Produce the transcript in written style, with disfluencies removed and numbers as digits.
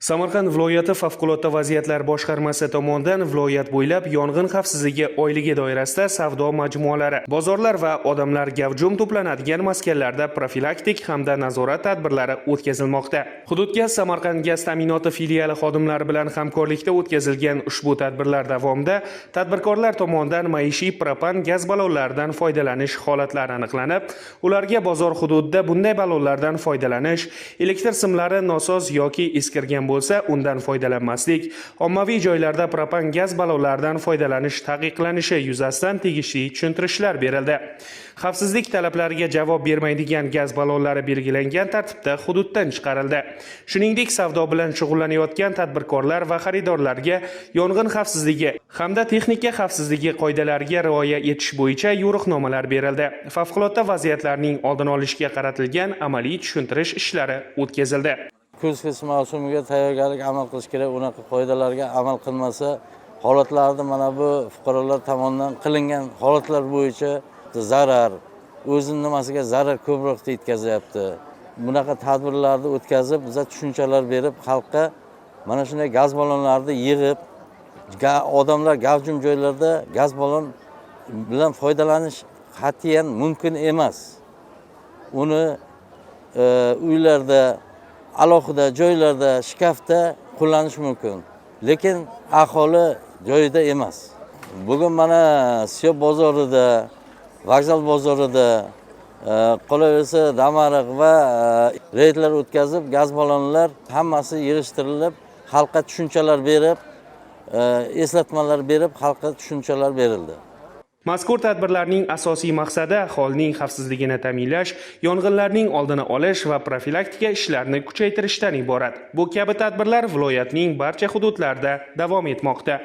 Samarqand viloyati favqulodda vaziyatlar boshqarmasi tomonidan viloyat bo'ylab yong'in xavfsizligi oyligi doirasida savdo majmualari, bozorlar va odamlar gavjum to'planadigan maskanlarda profilaktik hamda nazorat tadbirlari o'tkazilmoqda. Hududga Samarqand gaz ta'minoti filiali xodimlari bilan hamkorlikda o'tkazilgan ushbu tadbirlar davomida tadbirkorlar tomonidan maishiy propan gaz ballonlaridan foydalanish holatlari aniqlanib, ularga bozor hududida bunday ballonlardan foydalanish, elektr simlari nosoz yoki eskirgan bo'lsa, undan foydalanmaslik, ommaviy joylarda propan gaz ballonlaridan foydalanish taqiqlanishi yuzasidan tegishli tushuntirishlar berildi. Xavfsizlik talablariga javob bermaydigan gaz ballonlari belgilangan tartibda hududdan chiqarildi. Shuningdek, savdo bilan shug'ullanayotgan tadbirkorlar va xaridorlarga yong'in xavfsizligi hamda texnika xavfsizligi qoidalariga rioya etish bo'yicha yo'riqnomalar berildi. Favqulodda vaziyatlarning oldini olishga qaratilgan amaliy tushuntirish ishlari o'tkazildi. Kuz mavsumiga tayyorgarlik amal qilish kerak. Unaqa qoidalarga amal qilmasa, holatlarda mana bu fuqarolar tomonidan qilingan holatlar bo'yicha zarar, o'zining nimasiga zarar ko'proq yetkazyapti. Bunaqa tadbirlarni o'tkazib, biza tushunchalar berib, xalqqa mana shunday gaz ballonlarini yig'ib, odamlar gavjum joylarda gaz ballon bilan foydalanish qat'iyan mumkin emas. Uni uylarda, alohida joylarda, shkafda qo'llanish mumkin, lekin aholi joyida emas. Bugun mana Siyob bozorida, Vokzal bozorida, qolaversa Damariq va reydlar o'tkazib, gaz ballonlar hammasi yig'ishtirilib, xalqqa tushunchalar berib, eslatmalar berib, xalqqa tushunchalar berildi. Mazkur tadbirlarning asosiy maqsadi aholining xavfsizligini ta'minlash, yong'inlarning oldini olish va profilaktika ishlarini kuchaytirishdan iborat. Bu kabi tadbirlar viloyatning barcha hududlarida davom etmoqda.